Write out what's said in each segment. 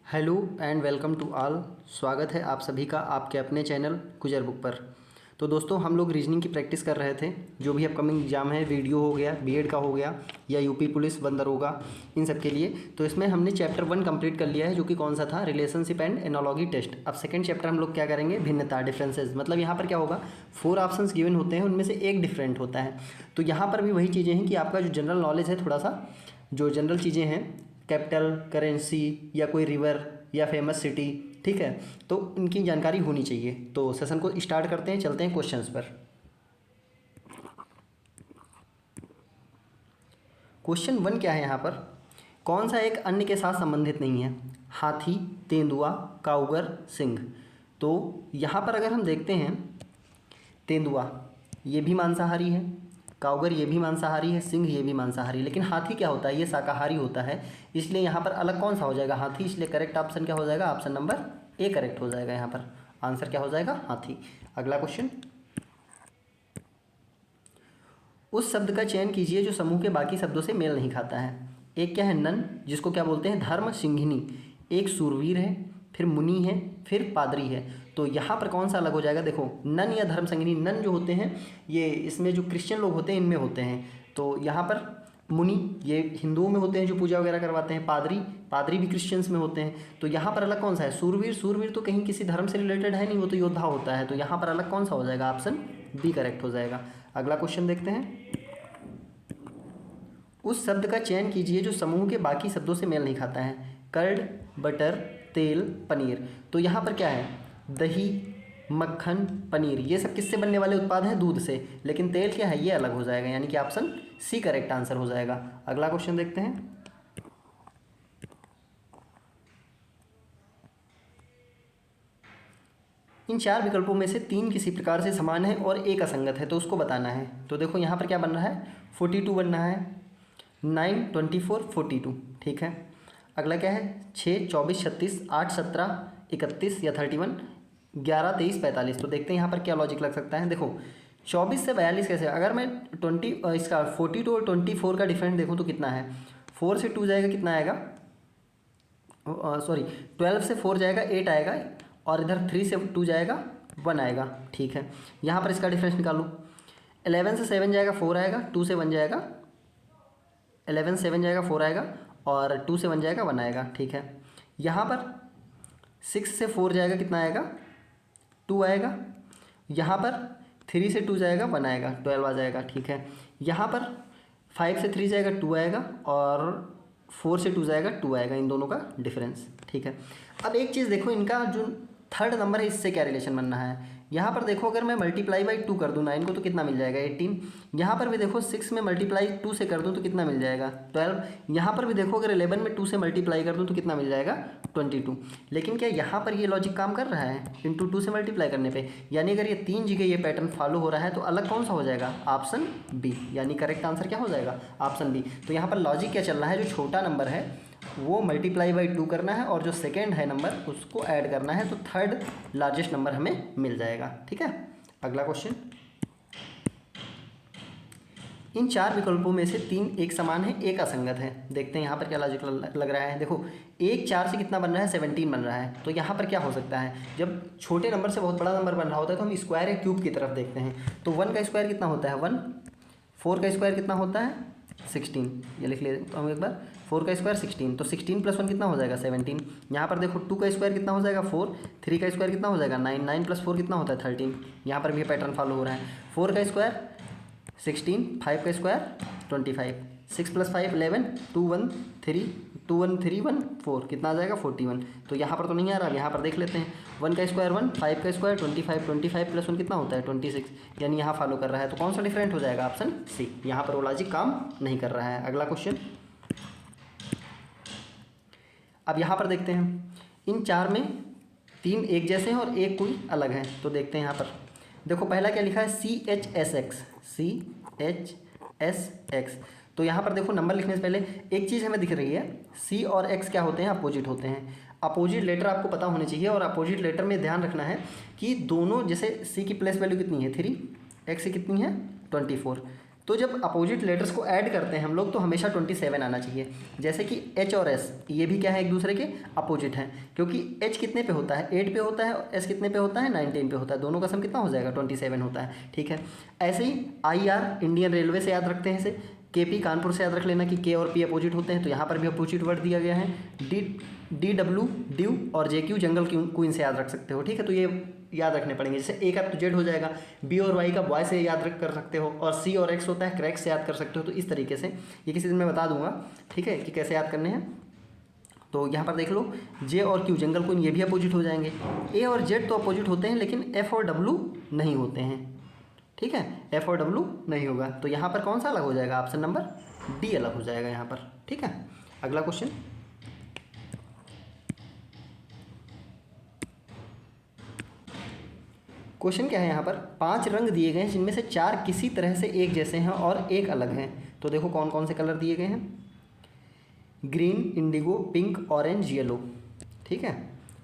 Hello and welcome to all. स्वागत है आप सभी का आपके अपने चैनल गुजर बुक पर। तो दोस्तों हम लोग रीजनिंग की प्रैक्टिस कर रहे थे। जो भी अपकमिंग एग्जाम है, वीडियो हो गया, बीएड का हो गया या यूपी पुलिस वन दरोगा, इन सब के लिए। तो इसमें हमने चैप्टर 1 कंप्लीट कर लिया है, जो कि कौन सा था, रिलेशनशिप एंड एनालॉजी टेस्ट। अब सेकंड चैप्टर हम लोग क्या करेंगे, भिन्नता, डिफरेंसेस। मतलब यहाँ पर क्या होगा, 4 ऑप्शंस गिवन होते हैं, उनमें से एक डिफरेंट होता है। तो यहाँ पर भी वही चीज़ें हैं कि आपका जो जनरल नॉलेज है, थोड़ा सा जो जनरल चीज़ें हैं, कैपिटल, करेंसी या कोई रिवर या फेमस सिटी, ठीक है, तो इनकी जानकारी होनी चाहिए। तो सेशन को स्टार्ट करते हैं, चलते हैं क्वेश्चंस पर। क्वेश्चन 1 क्या है यहाँ पर, कौन सा एक अन्य के साथ संबंधित नहीं है? हाथी, तेंदुआ, काउगर, सिंह। तो यहाँ पर अगर हम देखते हैं, तेंदुआ ये भी मांसाहारी है, काउगर ये भी मांसाहारी है, सिंह ये भी मांसाहारी है, लेकिन हाथी क्या होता है, ये शाकाहारी होता है। इसलिए यहाँ पर अलग कौन सा हो जाएगा, हाथी। इसलिए करेक्ट ऑप्शन क्या हो जाएगा, ऑप्शन नंबर ए करेक्ट हो जाएगा। यहाँ पर आंसर क्या हो जाएगा, हाथी। अगला क्वेश्चन, उस शब्द का चयन कीजिए जो समूह के बाकी शब्दों से मेल नहीं खाता है। एक क्या है, नन, जिसको क्या बोलते हैं, धर्म सिंघिनी। एक सूरवीर है, फिर मुनि है, फिर पादरी है। तो यहाँ पर कौन सा अलग हो जाएगा, देखो, नन या धर्म संगिनी। नन जो होते हैं ये इसमें जो क्रिश्चियन लोग होते हैं इनमें होते हैं। तो यहाँ पर मुनि ये हिंदुओं में होते हैं जो पूजा वगैरह करवाते हैं। पादरी, पादरी भी क्रिश्चियंस में होते हैं। तो यहाँ पर अलग कौन सा है, सूरवीर। सूरवीर तो कहीं किसी धर्म से रिलेटेड है नहीं, वो तो योद्धा होता है। तो यहाँ पर अलग कौन सा हो जाएगा, ऑप्शन बी करेक्ट हो जाएगा। अगला क्वेश्चन देखते हैं, उस शब्द का चयन कीजिए जो समूह के बाकी शब्दों से मेल नहीं खाता है। कर्ड, बटर, तेल, पनीर। तो यहाँ पर क्या है, दही, मक्खन, पनीर, ये सब किससे बनने वाले उत्पाद हैं, दूध से। लेकिन तेल क्या है, ये अलग हो जाएगा, यानी कि ऑप्शन सी करेक्ट आंसर हो जाएगा। अगला क्वेश्चन देखते हैं, इन 4 विकल्पों में से 3 किसी प्रकार से समान है और एक असंगत है, तो उसको बताना है। तो देखो यहाँ पर क्या बन रहा है, 42 बन रहा है, 9, 24, 42, ठीक है। अगला क्या है, 6, 24, 36, 8, 17, 31 या 31, 11, 23, 45। तो देखते हैं यहाँ पर क्या लॉजिक लग सकता है। देखो 24 से 42 कैसे, अगर मैं 42 और 24 का डिफरेंस देखूँ तो कितना है, 4 से 2 जाएगा, कितना आएगा, सॉरी 12 से 4 जाएगा, 8 आएगा, और इधर 3 से 2 जाएगा, 1 आएगा, ठीक है। यहाँ पर इसका डिफरेंस निकालो, 11 से 7 जाएगा, 4 आएगा, 2 से 1 जाएगा, 11 7 जाएगा, 4 आएगा, और 2 से 1 जाएगा, 1 आएगा, ठीक है। यहाँ पर 6 से 4 जाएगा, कितना आएगा, 2 आएगा। यहाँ पर 3 से 2 जाएगा, 1 आएगा, 12 आ जाएगा, ठीक है। यहाँ पर 5 से 3 जाएगा, 2 आएगा, और 4 से 2 जाएगा, 2 आएगा, इन दोनों का डिफरेंस, ठीक है। अब एक चीज़ देखो, इनका जो थर्ड नंबर है इससे क्या रिलेशन बनना है। यहाँ पर देखो, अगर मैं मल्टीप्लाई बाई 2 कर दूँ 9 को तो कितना मिल जाएगा, 18। यहाँ पर भी देखो 6 में मल्टीप्लाई 2 से कर दूँ तो कितना मिल जाएगा, 12। यहाँ पर भी देखो अगर 11 में 2 से मल्टीप्लाई कर दूँ तो कितना मिल जाएगा, 22। लेकिन क्या यहाँ पर ये लॉजिक काम कर रहा है, इंटू 2 से मल्टीप्लाई करने पे, यानी अगर ये 3 जगह ये पैटर्न फॉलो हो रहा है तो अलग कौन सा हो जाएगा, ऑप्शन बी, यानी करेक्ट आंसर क्या हो जाएगा, ऑप्शन बी। तो यहाँ पर लॉजिक क्या चल रहा है, जो छोटा नंबर है वो मल्टीप्लाई बाई 2 करना है, और जो सेकेंड है नंबर उसको ऐड करना है, तो थर्ड लार्जेस्ट नंबर हमें मिल जाएगा, ठीक है। अगला क्वेश्चन, इन 4 विकल्पों में से 3 एक समान है, एक असंगत है। देखते हैं यहाँ पर क्या लॉजिक लग रहा है। देखो 1 4 से कितना बन रहा है, 17 बन रहा है। तो यहाँ पर क्या हो सकता है, जब छोटे नंबर से बहुत बड़ा नंबर बन रहा होता है तो हम स्क्वायर या क्यूब की तरफ देखते हैं। तो 1 का स्क्वायर कितना होता है, 1, 4 का स्क्वायर कितना होता है, 16, ये लिख लेते हम एक बार, 4 का स्क्वायर 16, तो 16 + 1 कितना हो जाएगा, 17। यहाँ पर देखो 2 का स्क्वायर कितना हो जाएगा, 4, 3 का स्क्वायर कितना हो जाएगा, 9, 9 + 4 कितना होता है, 13। यहाँ पर भी पैटर्न फॉलो हो रहा है, 4 का स्क्वायर 16, 5 का स्क्वायर 25, 6 + 5 11, 2 1 3, 2 1 3 1 4, कितना आ जाएगा, 41। तो यहाँ पर तो नहीं आ रहा, यहाँ पर देख लेते हैं, 1 का स्क्वायर 1, 5 का स्क्वायर 25, 25 + 1 कितना होता है, 26, यानी यहाँ फॉलो कर रहा है। तो कौन सा डिफरेंट हो जाएगा, ऑप्शन सी। यहाँ पर वो लॉजिक काम नहीं कर रहा है। अगला क्वेश्चन, अब यहाँ पर देखते हैं, इन 4 में 3 एक जैसे हैं और एक कोई अलग है। तो देखते हैं यहाँ पर, देखो पहला क्या लिखा है, CHSX, CHSX। तो यहाँ पर देखो नंबर लिखने से पहले एक चीज़ हमें दिख रही है, C और X क्या होते हैं, अपोजिट होते हैं। अपोजिट लेटर आपको पता होने चाहिए, और अपोजिट लेटर में ध्यान रखना है कि दोनों, जैसे C की प्लेस वैल्यू कितनी है, 3, X की कितनी है, 24, तो जब अपोजिट लेटर्स को ऐड करते हैं हम लोग तो हमेशा 27 आना चाहिए। जैसे कि एच और एस ये भी क्या है, एक दूसरे के अपोजिट हैं, क्योंकि एच कितने पे होता है, 8 पे होता है, और एस कितने पे होता है, 19 पे होता है। दोनों का सम कितना हो जाएगा, 27 होता है। ठीक है, ऐसे ही आई आर इंडियन रेलवे से याद रखते हैं इसे, के पी कानपुर से याद रख लेना कि के और पी अपोजिट होते हैं, तो यहाँ पर भी अपोजिट वर्ड दिया गया है। डी डब्ल्यू ड्यू और जे क्यू जंगल क्वीन से याद रख सकते हो। ठीक है, तो ये याद रखने पड़ेंगे। जैसे ए का तो जेड हो जाएगा, बी और वाई का बॉय से याद कर सकते हो, और सी और एक्स होता है क्रैक से याद कर सकते हो। तो इस तरीके से ये किसी दिन मैं बता दूंगा, ठीक है, कि कैसे याद करने हैं। तो यहाँ पर देख लो, जे और क्यू जंगल क्वीन ये भी अपोजिट हो जाएंगे। ए और जेड तो अपोजिट होते हैं, लेकिन एफ और डब्लू नहीं होते हैं। ठीक है, एफ और डब्लू नहीं होगा, तो यहाँ पर कौन सा अलग हो जाएगा, ऑप्शन नंबर डी अलग हो जाएगा यहाँ पर। ठीक है, अगला क्वेश्चन, क्वेश्चन क्या है यहाँ पर, 5 रंग दिए गए हैं जिनमें से 4 किसी तरह से एक जैसे हैं और एक अलग हैं। तो देखो कौन कौन से कलर दिए गए हैं, green, Indigo, pink, orange, yellow. ठीक है,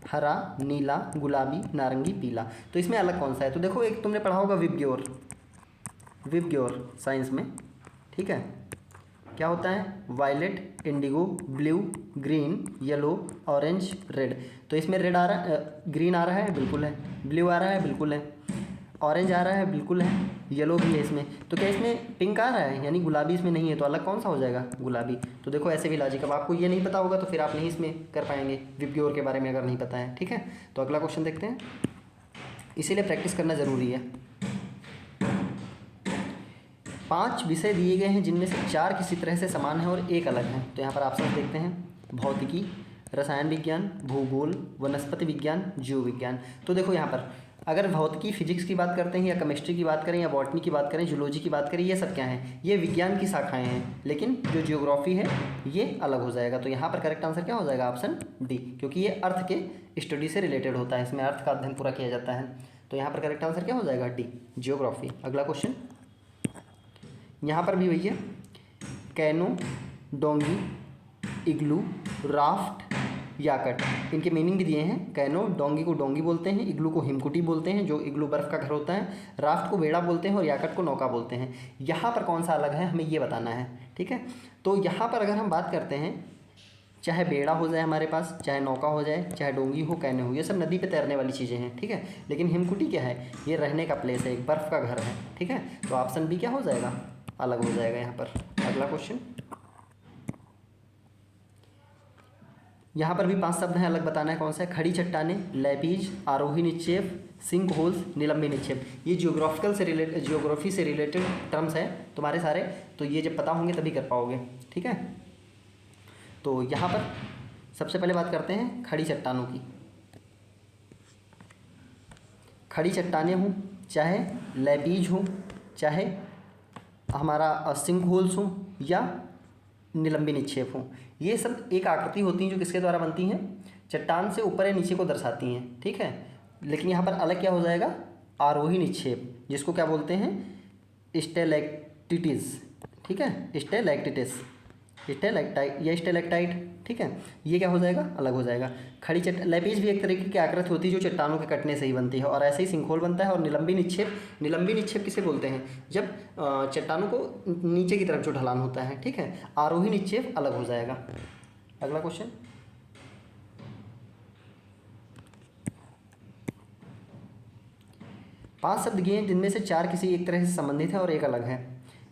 हरा, नीला, गुलाबी, नारंगी, पीला। तो इसमें अलग कौन सा है, तो देखो एक तुमने पढ़ा होगा विबग्योर साइंस में। ठीक है, क्या होता है, violet, indigo, blue, green, yellow, orange, red. तो इसमें रेड आ रहा है, ग्रीन आ रहा है, बिल्कुल है, ब्लू आ रहा है, बिल्कुल है, ऑरेंज आ रहा है, बिल्कुल है, येलो भी है इसमें। तो क्या इसमें पिंक आ रहा है, यानी गुलाबी इसमें नहीं है, तो अलग कौन सा हो जाएगा, गुलाबी। तो देखो ऐसे भी लॉजिक, अब आपको ये नहीं पता होगा तो फिर आप नहीं इसमें कर पाएंगे विबग्योर के बारे में अगर नहीं पता है। ठीक है, तो अगला क्वेश्चन देखते हैं, इसीलिए प्रैक्टिस करना ज़रूरी है। 5 विषय दिए गए हैं जिनमें से 4 किसी तरह से समान हैं और एक अलग हैं। तो यहाँ पर ऑप्शन देखते हैं, भौतिकी, रसायन विज्ञान, भूगोल, वनस्पति विज्ञान, जीव विज्ञान। तो देखो यहाँ पर अगर भौतिकी फिजिक्स की बात करते हैं, या केमिस्ट्री की बात करें, या बॉटनी की बात करें, जूलॉजी की बात करें, ये सब क्या हैं, ये विज्ञान की शाखाएं हैं, लेकिन जो जियोग्राफी है ये अलग हो जाएगा। तो यहाँ पर करेक्ट आंसर क्या हो जाएगा, ऑप्शन डी, क्योंकि ये अर्थ के स्टडी से रिलेटेड होता है, इसमें अर्थ का अध्ययन पूरा किया जाता है। तो यहाँ पर करेक्ट आंसर क्या हो जाएगा, डी, जियोग्राफी। अगला क्वेश्चन यहाँ पर भी वही है, कैनो, डोंगी, इग्लू, राफ्ट, याकट, इनके मीनिंग भी दिए हैं। कैनो, डोंगी को डोंगी बोलते हैं, इग्लू को हिमकुटी बोलते हैं, जो इग्लू बर्फ़ का घर होता है, राफ्ट को बेड़ा बोलते हैं, और याकट को नौका बोलते हैं। यहाँ पर कौन सा अलग है हमें ये बताना है। ठीक है, तो यहाँ पर अगर हम बात करते हैं, चाहे बेड़ा हो जाए हमारे पास, चाहे नौका हो जाए, चाहे डोंगी हो, कैनो हो, ये सब नदी पे तैरने वाली चीज़ें हैं। ठीक है, लेकिन हिमकुटी क्या है, ये रहने का प्लेस है, एक बर्फ़ का घर है। ठीक है, तो ऑप्शन बी क्या हो जाएगा, अलग हो जाएगा यहाँ पर। अगला क्वेश्चन, यहाँ पर भी 5 शब्द हैं, अलग बताना है कौन सा है, खड़ी चट्टाने, लैपीज, आरोही निक्षेप, सिंक होल्स, निलंबी निक्षेप। ये जियोग्राफी से रिलेटेड टर्म्स हैं तुम्हारे सारे, तो ये जब पता होंगे तभी कर पाओगे। ठीक है, तो यहाँ पर सबसे पहले बात करते हैं खड़ी चट्टानों की। खड़ी चट्टानें हों, चाहे लैपीज हो, चाहे हमारा सिंक होल्स हो, या निलंबी निक्षेप हो, ये सब एक आकृति होती हैं जो किसके द्वारा बनती हैं, चट्टान से ऊपर या नीचे को दर्शाती हैं। ठीक है, लेकिन यहाँ पर अलग क्या हो जाएगा, आरोही निक्षेप, जिसको क्या बोलते हैं, स्टेलेक्टिटिस। ठीक है, स्टेलेक्टिटिस, स्टेलेक्टाइट या स्टेलेक्टाइट। ठीक है, ये क्या हो जाएगा, अलग हो जाएगा। खड़ी लैपीज भी एक तरीके की आकृति होती है जो चट्टानों के कटने से ही बनती है, और ऐसे ही सिंकहोल बनता है। और निलंबी निक्षेप किसे बोलते हैं, जब चट्टानों को नीचे की तरफ जो ढलान होता है। ठीक है, आरोही निक्षेप अलग हो जाएगा। अगला क्वेश्चन, पांच शब्द दिए हैं जिनमें से 4 किसी एक तरह से संबंधित है और एक अलग है।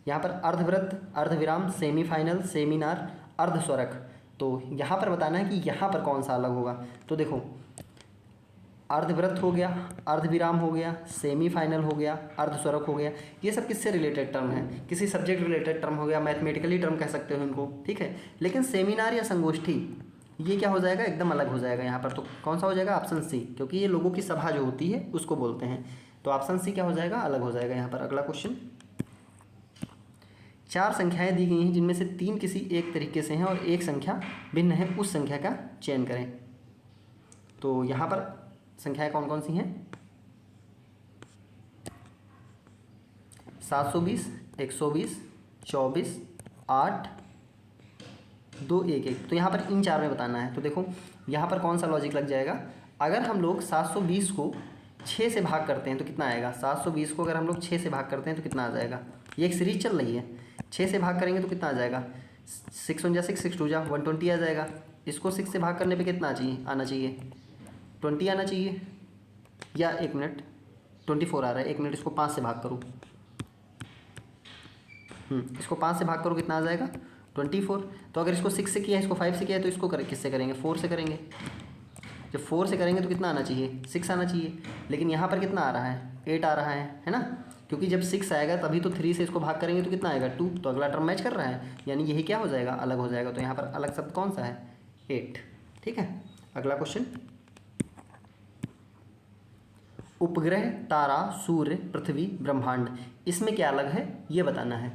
यहाँ पर अर्धव्रत, अर्धविराम, सेमीफाइनल, सेमिनार, अर्धस्वरक। तो यहाँ पर बताना है कि यहाँ पर कौन सा अलग होगा। तो देखो, अर्धव्रत हो गया, अर्धविराम हो गया, सेमीफाइनल हो गया, अर्धस्वरक हो गया, ये सब किससे रिलेटेड टर्म है, किसी सब्जेक्ट रिलेटेड टर्म हो गया, मैथमेटिकली टर्म कह सकते हो इनको। ठीक है, लेकिन सेमिनार या संगोष्ठी ये क्या हो जाएगा, एकदम अलग हो जाएगा यहाँ पर। तो कौन सा हो जाएगा, ऑप्शन सी, क्योंकि ये लोगों की सभा जो होती है उसको बोलते हैं। तो ऑप्शन सी क्या हो जाएगा, अलग हो जाएगा यहाँ पर। अगला क्वेश्चन, 4 संख्याएं दी गई हैं जिनमें से 3 किसी एक तरीके से हैं और एक संख्या भिन्न है, उस संख्या का चयन करें। तो यहाँ पर संख्याएं कौन कौन सी हैं, 720, 120, 24, 8, 2, 1, 1। तो यहाँ पर इन 4 में बताना है। तो देखो यहाँ पर कौन सा लॉजिक लग जाएगा, अगर हम लोग 720 को 6 से भाग करते हैं तो कितना आएगा, 720 को अगर हम लोग 6 से भाग करते हैं तो कितना आ जाएगा, ये एक सीरीज चल रही है, 6 से भाग करेंगे तो कितना आ जाएगा, 6 1 जा 6, 6 2 जा 120 आ जाएगा। इसको 6 से भाग करने पे कितना आना चाहिए 20 आना चाहिए, या 1 मिनट 24 आ रहा है, 1 मिनट इसको 5 से भाग करूँ, इसको 5 से भाग करो कितना आ जाएगा 24। तो अगर इसको 6 से किया है, इसको 5 से किया है, तो इसको किससे करेंगे 4 से करेंगे। जब 4 से करेंगे तो कितना आना चाहिए 6 आना चाहिए, लेकिन यहाँ पर कितना आ रहा है 8 आ रहा है ना, क्योंकि जब 6 आएगा तभी तो 3 से इसको भाग करेंगे तो कितना आएगा 2, तो अगला टर्म मैच कर रहा है, यानी यही क्या हो जाएगा अलग हो जाएगा। तो यहाँ पर अलग शब्द कौन सा है 8। ठीक है, अगला क्वेश्चन, उपग्रह, तारा, सूर्य, पृथ्वी, ब्रह्मांड, इसमें क्या अलग है ये बताना है।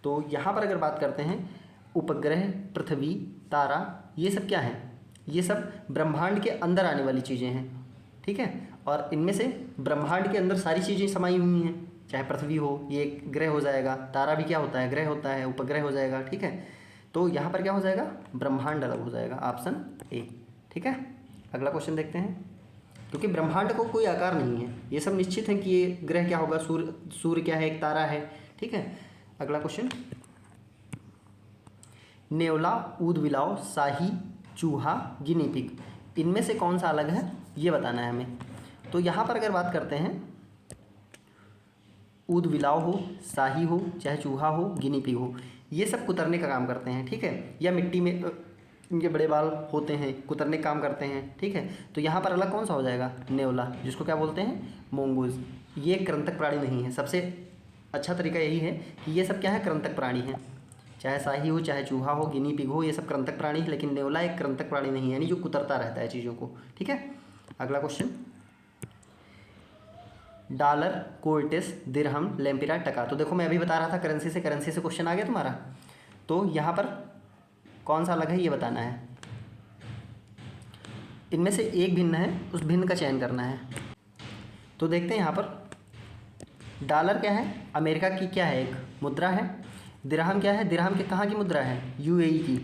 तो यहाँ पर अगर बात करते हैं उपग्रह, पृथ्वी, तारा, ये सब क्या है, ये सब ब्रह्मांड के अंदर आने वाली चीज़ें हैं। ठीक है, और इनमें से ब्रह्मांड के अंदर सारी चीज़ें समाई हुई हैं, चाहे पृथ्वी हो ये एक ग्रह हो जाएगा, तारा भी क्या होता है ग्रह होता है, उपग्रह हो जाएगा। ठीक है, तो यहाँ पर क्या हो जाएगा ब्रह्मांड अलग हो जाएगा, ऑप्शन ए। ठीक है, अगला क्वेश्चन देखते हैं, क्योंकि ब्रह्मांड को कोई आकार नहीं है, ये सब निश्चित है कि ये ग्रह क्या होगा, सूर्य क्या है एक तारा है। ठीक है, अगला क्वेश्चन, नेवला, ऊदबिलाव, शाही, चूहा, गिनी पिग, इनमें से कौन सा अलग है ये बताना है हमें। तो यहाँ पर अगर बात करते हैं ऊदबिलाव हो, शाही हो, चाहे चूहा हो, गिनी पिग हो, ये सब कुतरने का काम करते हैं। ठीक है, या मिट्टी में इनके बड़े बाल होते हैं, कुतरने का काम करते हैं। ठीक है, तो यहाँ पर अलग कौन सा हो जाएगा नेवला, जिसको क्या बोलते हैं मोंगूज। ये कृंतक प्राणी नहीं है, सबसे अच्छा तरीका यही है कि ये सब क्या है कृंतक प्राणी हैं, चाहे शाही हो, चाहे चूहा हो, गिनी पिग हो, ये सब कृंतक प्राणी है, लेकिन नेवला एक कृंतक प्राणी नहीं है, यानी जो कुतरता रहता है चीज़ों को। ठीक है, अगला क्वेश्चन, डॉलर, कोर्टिस, दिरहम, लेम्पिरा, टका। तो देखो मैं अभी बता रहा था करेंसी से क्वेश्चन आ गया तुम्हारा, तो यहाँ पर कौन सा अलग है ये बताना है। इनमें से एक भिन्न है, उस भिन्न का चयन करना है। तो देखते हैं यहाँ पर डॉलर क्या है, अमेरिका की क्या है एक मुद्रा है। दिरहम क्या है, दिरहम के कहाँ की मुद्रा है, यूएई की,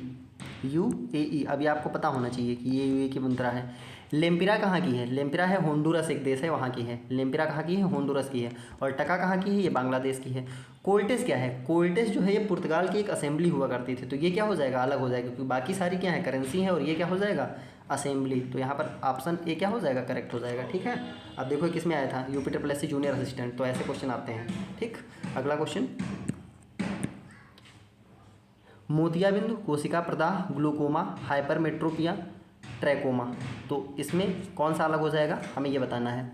यूएई, अभी आपको पता होना चाहिए कि ये यूएई की मुद्रा है। लेम्पिरा कहाँ की है, लेम्पिरा है होंडुरस, एक देश है वहाँ की है, लेम्पिरा कहाँ की है होंडुरस की है। और टका कहाँ की है, ये बांग्लादेश की है। कोल्टेस क्या है, कोल्टेस जो है ये पुर्तगाल की एक असेंबली हुआ करती थी, तो ये क्या हो जाएगा अलग हो जाएगा, क्योंकि बाकी सारी क्या है करेंसी है, और ये क्या हो जाएगा असेंबली। तो यहाँ पर ऑप्शन ए क्या हो जाएगा करेक्ट हो जाएगा। ठीक है, अब देखो किस में आया था UPSSC जूनियर असिस्टेंट, तो ऐसे क्वेश्चन आते हैं। ठीक, अगला क्वेश्चन, मोतियाबिंदु, कोशिका प्रदाह, ग्लूकोमा, हाइपरमेट्रोपिया, ट्रैकोमा, तो इसमें कौन सा अलग हो जाएगा हमें ये बताना है।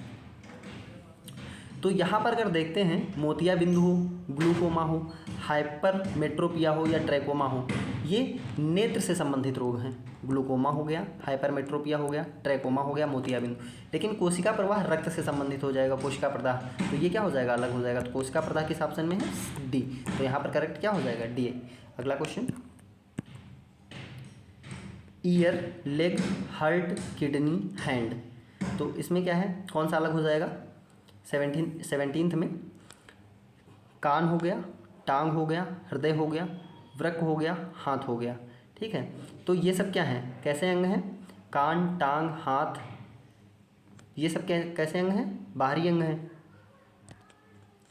तो यहाँ पर अगर देखते हैं मोतियाबिंदु हो, ग्लूकोमा हो, हाइपरमेट्रोपिया हो या ट्रैकोमा हो, ये नेत्र से संबंधित रोग हैं। ग्लूकोमा हो गया, हाइपरमेट्रोपिया हो गया, ट्रैकोमा हो गया, मोतियाबिंदु। लेकिन कोशिका प्रवाह रक्त से संबंधित हो जाएगा, कोशिका प्रदाह, तो ये क्या हो जाएगा अलग हो जाएगा। तो कोशिका प्रदाह किस ऑप्शन में है डी, तो यहाँ पर करेक्ट क्या हो जाएगा डी। अगला question, year, leg, heart, kidney, hand, तो इसमें क्या है कौन सा अलग हो जाएगा। 17th में कान हो गया, टांग हो गया, हृदय हो गया, वृक्क हो गया, हाथ हो गया। ठीक है, तो ये सब क्या है कैसे अंग हैं, कान, टांग, हाथ, ये सब कैसे अंग हैं बाहरी अंग हैं।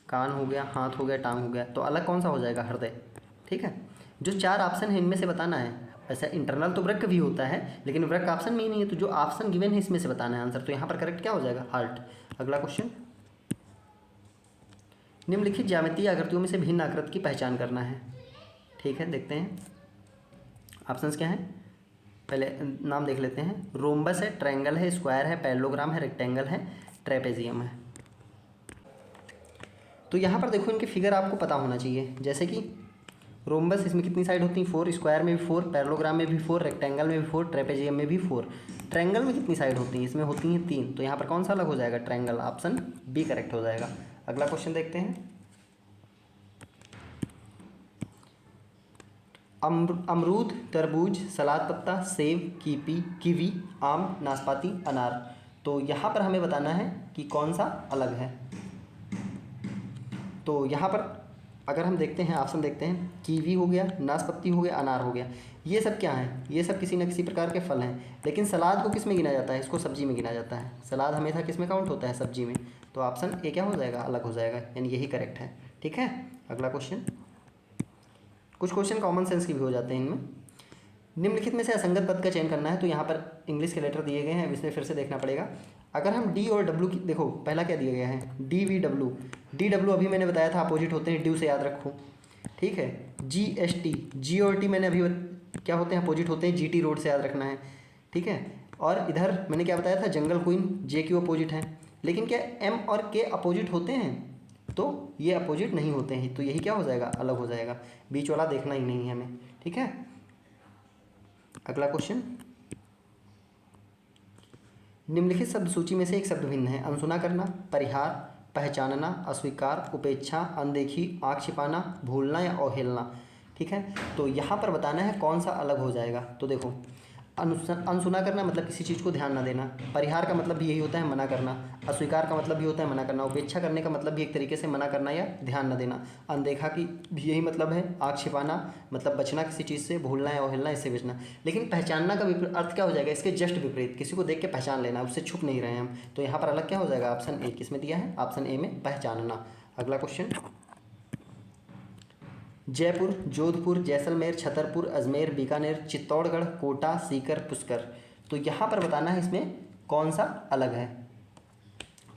कान हो गया, हाथ हो गया, टांग हो गया, तो अलग कौन सा हो जाएगा हृदय। ठीक है, जो 4 ऑप्शन है इनमें से बताना है। ऐसा इंटरनल तो वृक्क भी होता है, लेकिन वृक्क ऑप्शन में ही नहीं है, तो जो ऑप्शन गिवन है इसमें से बताना है आंसर। तो यहाँ पर करेक्ट क्या हो जाएगा हार्ट। अगला क्वेश्चन, निम्नलिखित ज्यामितीय आकृतियों में से भिन्न आकृति की पहचान करना है। ठीक है, देखते हैं ऑप्शंस क्या हैं, पहले नाम देख लेते हैं। रोम्बस है, ट्रायंगल है, स्क्वायर है, पैरेललोग्राम है, रेक्टेंगल है, ट्रेपेजियम है। तो यहाँ पर देखो इनके फिगर आपको पता होना चाहिए, जैसे कि रोम्बस इसमें कितनी साइड होती हैं 4, स्क्वायर में भी 4, पैरेललोग्राम में भी 4, रेक्टेंगल में भी 4, ट्रेपेजियम में भी 4। ट्रायंगल में कितनी साइड होती हैं, इसमें होती हैं 3, तो यहाँ पर कौन सा अलग हो जाएगा ट्रायंगल, ऑप्शन बी करेक्ट हो जाएगा। अगला क्वेश्चन देखते हैं, अमरूद, तरबूज, सलाद पत्ता, सेब, कीवी, आम, नाशपाती, अनार, तो यहाँ पर हमें बताना है कि कौन सा अलग है। तो यहाँ पर अगर हम देखते हैं ऑप्शन देखते हैं, कीवी हो गया, नाशपाती हो गया, अनार हो गया, ये सब क्या हैं, ये सब किसी न किसी प्रकार के फल हैं। लेकिन सलाद को किस में गिना जाता है, इसको सब्जी में गिना जाता है। सलाद हमेशा किस में काउंट होता है, सब्जी में। तो ऑप्शन ए क्या हो जाएगा अलग हो जाएगा, यानी यही करेक्ट है। ठीक है। अगला क्वेश्चन, कुछ क्वेश्चन कॉमन सेंस के भी हो जाते हैं इनमें। निम्नलिखित में से असंगत पद का चयन करना है। तो यहाँ पर इंग्लिश के लेटर दिए गए हैं, अब इसमें फिर से देखना पड़ेगा। अगर हम डी और डब्ल्यू की, देखो पहला क्या दिया गया है, D V W. D W अभी मैंने बताया था अपोजिट होते हैं, ड्यू से याद रखो, ठीक है। जी एस टी, जी और टी मैंने अभी क्या होते हैं, अपोजिट होते हैं, जी टी रोड से याद रखना है, ठीक है। और इधर मैंने क्या बताया था, जंगल क्वीन, जे क्यू अपोजिट है। लेकिन क्या एम और के अपोजिट होते हैं? तो ये अपोजिट नहीं होते हैं, तो यही क्या हो जाएगा, अलग हो जाएगा। बीच वाला देखना ही नहीं है हमें, ठीक है। अगला क्वेश्चन, निम्नलिखित शब्द सूची में से एक शब्द भिन्न है। अनसुना करना, परिहार, पहचानना, अस्वीकार, उपेक्षा, अनदेखी, आँख छिपाना, भूलना या अवहेलना, ठीक है। तो यहाँ पर बताना है कौन सा अलग हो जाएगा। तो देखो, अनसुना करना मतलब किसी चीज़ को ध्यान ना देना, परिहार का मतलब भी यही होता है मना करना, अस्वीकार का मतलब भी होता है मना करना, उपेक्षा करने का मतलब भी एक तरीके से मना करना या ध्यान न देना, अनदेखा की भी यही मतलब है, आँख छिपाना मतलब बचना किसी चीज़ से, भूलना या अवहेलना इससे बचना। लेकिन पहचानना का अर्थ क्या हो जाएगा, इसके जस्ट विपरीत, किसी को देख के पहचान लेना, उससे छुप नहीं रहे हम। तो यहाँ पर अलग क्या हो जाएगा, ऑप्शन ए किस में दिया है, ऑप्शन ए में पहचानना। अगला क्वेश्चन, जयपुर, जोधपुर, जैसलमेर, छतरपुर, अजमेर, बीकानेर, चित्तौड़गढ़, कोटा, सीकर, पुष्कर। तो यहाँ पर बताना है इसमें कौन सा अलग है।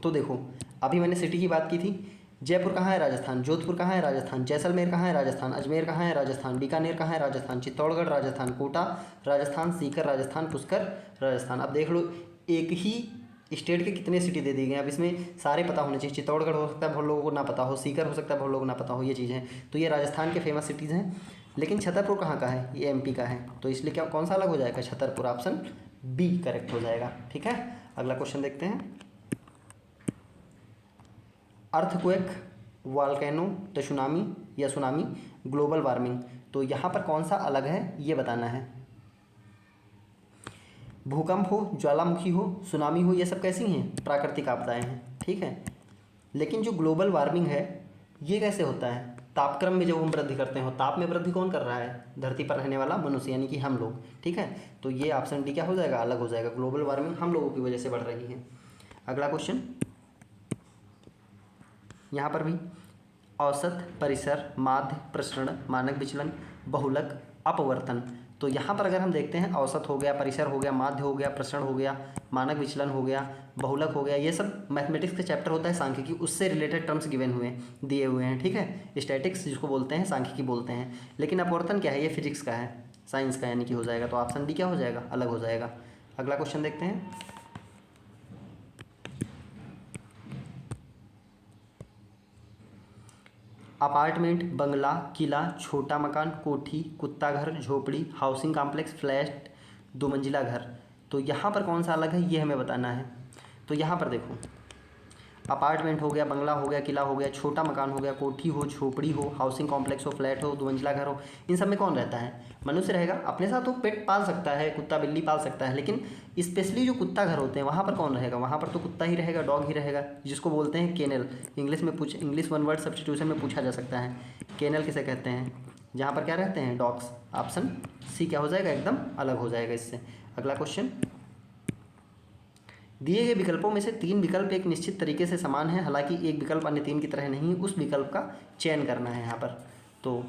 तो देखो, अभी मैंने सिटी की बात की थी, जयपुर कहाँ है, राजस्थान, जोधपुर कहाँ है, राजस्थान, जैसलमेर कहाँ है, राजस्थान, अजमेर कहाँ है, राजस्थान, बीकानेर कहाँ है, राजस्थान, चित्तौड़गढ़ राजस्थान, कोटा राजस्थान, सीकर राजस्थान, पुष्कर राजस्थान। अब देख लो, एक ही स्टेट के कितने सिटी दे दिए गए हैं। अब इसमें सारे पता होने चाहिए। चित्तौड़गढ़ हो सकता है बहुत लोगों को ना पता हो, सीकर हो सकता है बहुत लोगों को ना पता हो, ये चीज़ें। तो ये राजस्थान के फेमस सिटीज़ हैं। लेकिन छतरपुर कहाँ का है, ये एमपी का है। तो इसलिए क्या कौन सा अलग हो जाएगा, छतरपुर, ऑप्शन बी करेक्ट हो जाएगा, ठीक है। अगला क्वेश्चन देखते हैं, अर्थक्वेक, वॉल्केनो, सुनामी या सुनामी, ग्लोबल वार्मिंग। तो यहाँ पर कौन सा अलग है ये बताना है। भूकंप हो, ज्वालामुखी हो, सुनामी हो, ये सब कैसी हैं, प्राकृतिक आपदाएं हैं, ठीक है। लेकिन जो ग्लोबल वार्मिंग है ये कैसे होता है, तापक्रम में जब हम वृद्धि करते हैं। ताप में वृद्धि कौन कर रहा है, धरती पर रहने वाला मनुष्य यानी कि हम लोग, ठीक है। तो ये ऑप्शन डी क्या हो जाएगा, अलग हो जाएगा। ग्लोबल वार्मिंग हम लोगों की वजह से बढ़ रही है। अगला क्वेश्चन, यहाँ पर भी औसत, परिसर, माध्य, प्रसरण, मानक विचलन, बहुलक, अपवर्तन। तो यहाँ पर अगर हम देखते हैं, औसत हो गया, परिसर हो गया, माध्य हो गया, प्रसरण हो गया, मानक विचलन हो गया, बहुलक हो गया, ये सब मैथमेटिक्स का चैप्टर होता है सांख्यिकी, उससे रिलेटेड टर्म्स गिवन हुए दिए हुए हैं, ठीक है। स्टैटिक्स जिसको बोलते हैं, सांख्यिकी बोलते हैं। लेकिन अपवर्तन क्या है, ये फिजिक्स का है, साइंस का यानी कि हो जाएगा। तो ऑप्शन डी क्या हो जाएगा, अलग हो जाएगा। अगला क्वेश्चन देखते हैं, अपार्टमेंट, बंगला, किला, छोटा मकान, कोठी, कुत्ता घर, झोपड़ी, हाउसिंग कॉम्प्लेक्स, फ्लैट, दो मंजिला घर। तो यहाँ पर कौन सा अलग है ये हमें बताना है। तो यहाँ पर देखो, अपार्टमेंट हो गया, बंगला हो गया, किला हो गया, छोटा मकान हो गया, कोठी हो, झोपड़ी हो, हाउसिंग कॉम्प्लेक्स हो, फ्लैट हो, दो मंजिला घर हो, इन सब में कौन रहता है, मनुष्य रहेगा। अपने साथ वो पेट पाल सकता है, कुत्ता बिल्ली पाल सकता है, लेकिन स्पेशली जो कुत्ता घर होते हैं वहाँ पर कौन रहेगा, वहाँ पर तो कुत्ता ही रहेगा, डॉग ही रहेगा, जिसको बोलते हैं kennel. English one word substitution में पूछा जा सकता है, केनल किसे कहते हैं, जहाँ पर क्या रहते हैं, डॉग्स। ऑप्शन सी क्या हो जाएगा, एकदम अलग हो जाएगा इससे। अगला क्वेश्चन, दिए गए विकल्पों में से तीन विकल्प एक निश्चित तरीके से समान है, हालांकि एक विकल्प अन्य तीन की तरह नहीं है, उस विकल्प का चयन करना है यहाँ पर। तो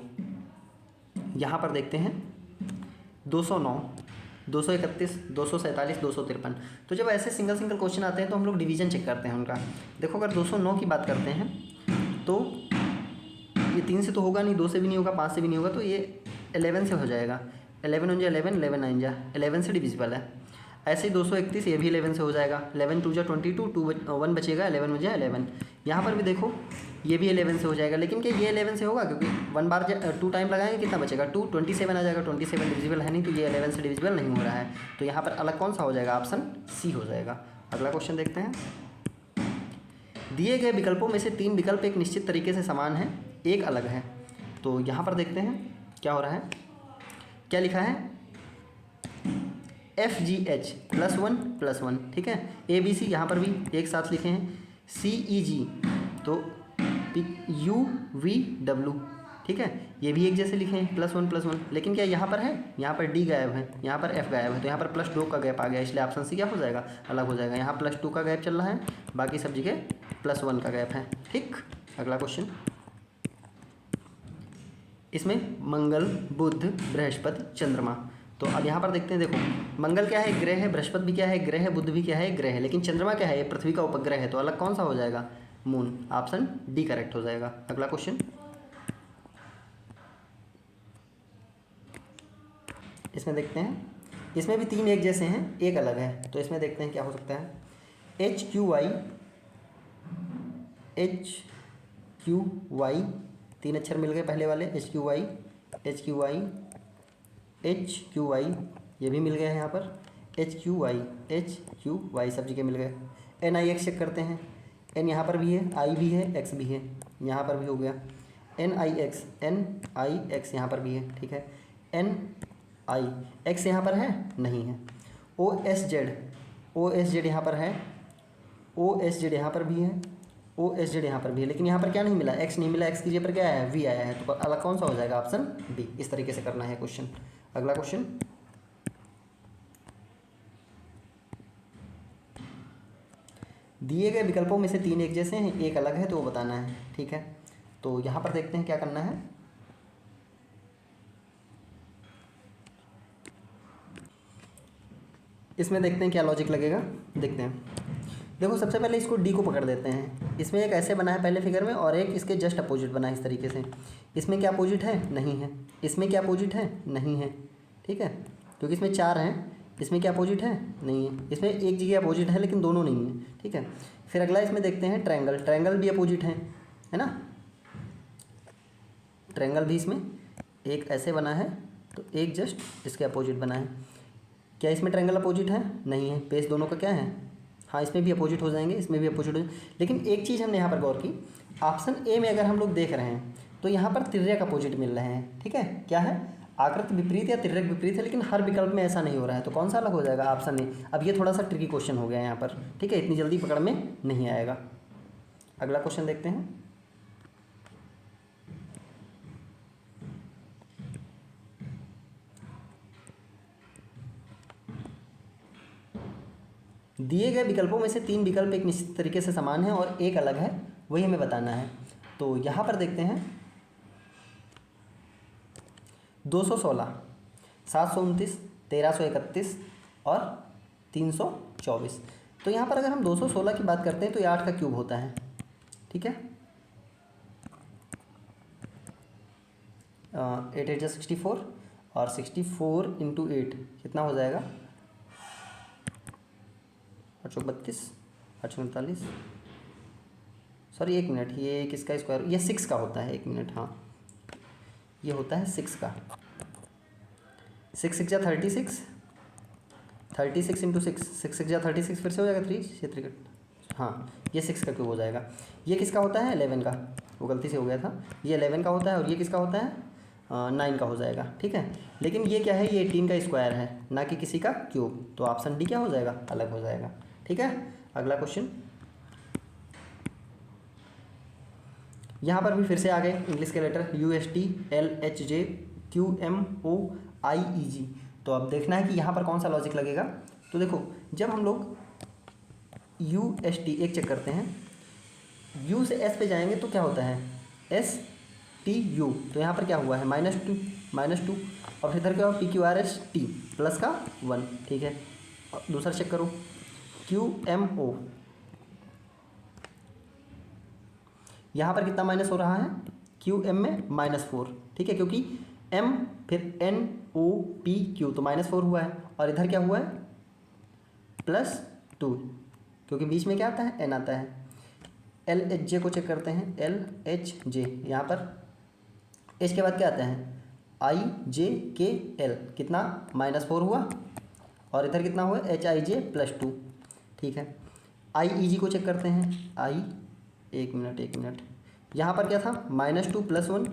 यहाँ पर देखते हैं 209, 231, 247, 253। तो जब ऐसे सिंगल क्वेश्चन आते हैं तो हम लोग डिवीज़न चेक करते हैं उनका। देखो, अगर 209 की बात करते हैं तो ये 3 से तो होगा नहीं, 2 से भी नहीं होगा, 5 से भी नहीं होगा, तो ये 11 से हो जाएगा। 11 1 जा 11, 11 9 जा 11 से डिविजिबल है। ऐसे ही 231 ये भी 11 से हो जाएगा। 11 2 जा 22, 1 बचेगा, 11 1 जा 11। यहाँ पर भी देखो ये भी 11 से हो जाएगा, लेकिन क्या ये 11 से होगा, क्योंकि 1 बार 2 टाइम लगाएंगे कितना बचेगा, 2, 27 आ जाएगा। 27 डिविजिबल है नहीं, तो ये 11 से डिविजिबल नहीं हो रहा है। तो यहाँ पर अलग कौन सा हो जाएगा, ऑप्शन सी हो जाएगा। अगला क्वेश्चन देखते हैं, दिए गए विकल्पों में से तीन विकल्प एक निश्चित तरीके से समान है, एक अलग है। तो यहाँ पर देखते हैं क्या हो रहा है, क्या लिखा है, FGH +1 ठीक है। ABC यहाँ पर भी एक साथ लिखे हैं, CEG तो UVW ठीक है, ये भी एक जैसे लिखे हैं +1, लेकिन क्या यहाँ पर है, यहाँ पर D गायब है, यहाँ पर F गायब है, तो यहाँ पर +2 का गैप आ गया, इसलिए ऑप्शन सी क्या हो जाएगा, अलग हो जाएगा। यहाँ +2 का गैप चल रहा है, बाकी सब जगह +1 का गैप है, ठीक। अगला क्वेश्चन, इसमें मंगल, बुध, बृहस्पति, चंद्रमा। तो अब यहाँ पर देखते हैं, देखो मंगल क्या है, ग्रह है, बृहस्पति भी क्या है, ग्रह है, बुध भी क्या है, ग्रह है, लेकिन चंद्रमा क्या है, ये पृथ्वी का उपग्रह है, तो अलग कौन सा हो जाएगा, मून। ऑप्शन डी करेक्ट हो जाएगा। अगला क्वेश्चन, इसमें देखते हैं, इसमें भी तीन एक जैसे हैं, एक अलग है, तो इसमें देखते हैं क्या हो सकता है। HQY तीन अक्षर मिल गए पहले वाले, HQY ये भी मिल गए हैं यहाँ पर, HQY सब जगह मिल गए। NIX चेक करते हैं, N यहाँ पर भी है, I भी है, X भी है, यहाँ पर भी हो गया। NIX यहाँ पर भी है, ठीक है। NIX यहाँ पर है, नहीं है। OSZ यहाँ पर है, OSZ यहाँ पर भी है, OSZ यहाँ पर भी है, लेकिन यहाँ पर क्या नहीं मिला, X नहीं मिला, X की जगह पर क्या है, V आया है, तो अलग कौन सा हो जाएगा, ऑप्शन बी। इस तरीके से करना है क्वेश्चन। अगला क्वेश्चन, दिए गए विकल्पों में से तीन एक जैसे हैं, एक अलग है, तो वो बताना है, ठीक है। तो यहाँ पर देखते हैं क्या करना है। इसमें देखते हैं क्या लॉजिक लगेगा, देखते हैं। देखो सबसे पहले इसको डी को पकड़ देते हैं। इसमें एक ऐसे बना है पहले फिगर में, और एक इसके जस्ट अपोजिट बना है इस तरीके से। इसमें क्या अपोजिट है, नहीं है। इसमें क्या अपोजिट है, नहीं है, ठीक है, क्योंकि इसमें चार हैं। इसमें क्या अपोजिट है, नहीं है। इसमें एक जगह अपोजिट है लेकिन दोनों नहीं है, ठीक है। फिर अगला इसमें देखते हैं ट्रायंगल, ट्रायंगल भी अपोजिट है ना। ट्रायंगल भी इसमें एक ऐसे बना है, तो एक जस्ट इसके अपोजिट बना है। क्या इसमें ट्रायंगल अपोजिट है, नहीं है। पेस दोनों का क्या है, हाँ, इसमें भी अपोजिट हो जाएंगे, इसमें भी अपोजिट हो जाएंगे। लेकिन एक चीज़ हमने यहाँ पर गौर की, ऑप्शन ए में अगर हम लोग देख रहे हैं तो यहाँ पर तिर्यक अपोजिट मिल रहे हैं, ठीक है। क्या है, आकृति विपरीत या तिर्यक विपरीत है, लेकिन हर विकल्प में ऐसा नहीं हो रहा है, तो कौन सा अलग हो जाएगा, ऑप्शन ए। अब ये थोड़ा सा ट्रिकी क्वेश्चन हो गया यहाँ पर, ठीक है, इतनी जल्दी पकड़ में नहीं आएगा। अगला क्वेश्चन देखते हैं। दिए गए विकल्पों में से तीन विकल्प एक निश्चित तरीके से समान है और एक अलग है, वही हमें बताना है। तो यहाँ पर देखते हैं 216, 729, 1331 और 324। तो यहाँ पर अगर हम 216 की बात करते हैं तो ये 8 का क्यूब होता है, ठीक है। 8 8 64 और 64 इंटू 8 कितना हो जाएगा, 832, 848। सॉरी, एक मिनट, ये किसका स्क्वायर, ये 6 का होता है, एक मिनट, हाँ, ये होता है 6 का। 6 6 जा 36, 36 इंटू 6, 6 6 जा 36, फिर से हो जाएगा 3 क्षेत्र, हाँ, ये 6 का क्यूब हो जाएगा। ये किसका होता है, 11 का, वो गलती से हो गया था, ये 11 का होता है, और ये किसका होता है, 9 का हो जाएगा, ठीक है। लेकिन ये क्या है, ये 18 का स्क्वायर है, ना कि किसी का क्यूब, तो ऑप्शन डी क्या हो जाएगा, अलग हो जाएगा, ठीक है। अगला क्वेश्चन, यहाँ पर भी फिर से आ गए इंग्लिश के लेटर, UST LHJ QMOIEG। तो अब देखना है कि यहाँ पर कौन सा लॉजिक लगेगा। तो देखो, जब हम लोग UST एक चेक करते हैं, U से S पे जाएंगे तो क्या होता है, STU, तो यहाँ पर क्या हुआ है, -2, और फिर इधर क्या हुआ, PQRST प्लस का 1, ठीक है। दूसरा चेक करो, QMO, यहाँ पर कितना माइनस हो रहा है, QM में -4, ठीक है, क्योंकि M फिर NOPQ, तो -4 हुआ है, और इधर क्या हुआ है, +2, क्योंकि बीच में क्या आता है, N आता है। LHJ को चेक करते हैं, LHJ, यहाँ पर H के बाद क्या आता है, IJKL, कितना, -4 हुआ, और इधर कितना हुआ, HIJ +2, ठीक है। IEG को चेक करते हैं, एक मिनट, यहाँ पर क्या था, -2 + 1,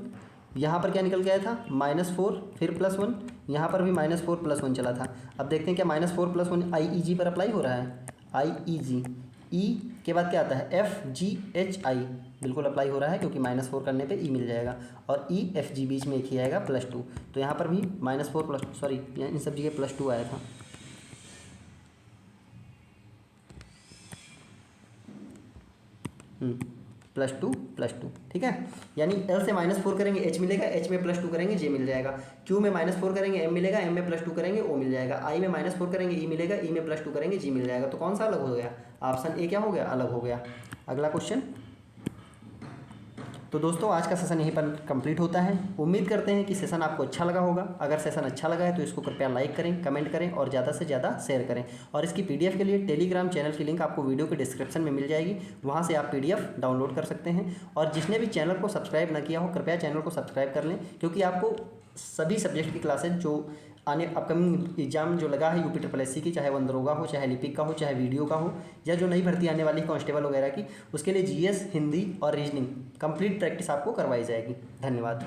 यहाँ पर क्या निकल के आया था, -4 फिर +1, यहाँ पर भी -4 + 1 चला था। अब देखते हैं क्या -4 + 1 IEG पर अप्लाई हो रहा है, IEG, E के बाद क्या आता है, FGHI, बिल्कुल अप्लाई हो रहा है, क्योंकि -4 करने पे E मिल जाएगा, और EFG बीच में एक ही आएगा, +2, तो यहाँ पर भी -4 +2, सॉरी, इन सब जगह +2 आया था। +2 +2, ठीक है। यानी L से -4 करेंगे H मिलेगा, H में +2 करेंगे J मिल जाएगा, Q में -4 करेंगे M मिलेगा, M में +2 करेंगे O मिल जाएगा, I में -4 करेंगे E मिलेगा, E में +2 करेंगे G मिल जाएगा। तो कौन सा अलग हो गया? ऑप्शन ए क्या हो गया? अलग हो गया। अगला क्वेश्चन। तो दोस्तों आज का सेशन यहीं पर कंप्लीट होता है। उम्मीद करते हैं कि सेशन आपको अच्छा लगा होगा। अगर सेशन अच्छा लगा है तो इसको कृपया लाइक करें, कमेंट करें और ज़्यादा से ज़्यादा शेयर करें। और इसकी पीडीएफ के लिए टेलीग्राम चैनल की लिंक आपको वीडियो के डिस्क्रिप्शन में मिल जाएगी, वहाँ से आप पीडीएफ डाउनलोड कर सकते हैं। और जिसने भी चैनल को सब्सक्राइब ना किया हो कृपया चैनल को सब्सक्राइब कर लें, क्योंकि आपको सभी सब्जेक्ट की क्लासेज जो आने अपकमिंग एग्जाम जो लगा है UP SSC की, चाहे वो दरोगा हो, चाहे लिपिक का हो, चाहे वीडियो का हो, या जो नई भर्ती आने वाली कांस्टेबल वगैरह की, उसके लिए GS, हिंदी और रीजनिंग कंप्लीट प्रैक्टिस आपको करवाई जाएगी। धन्यवाद।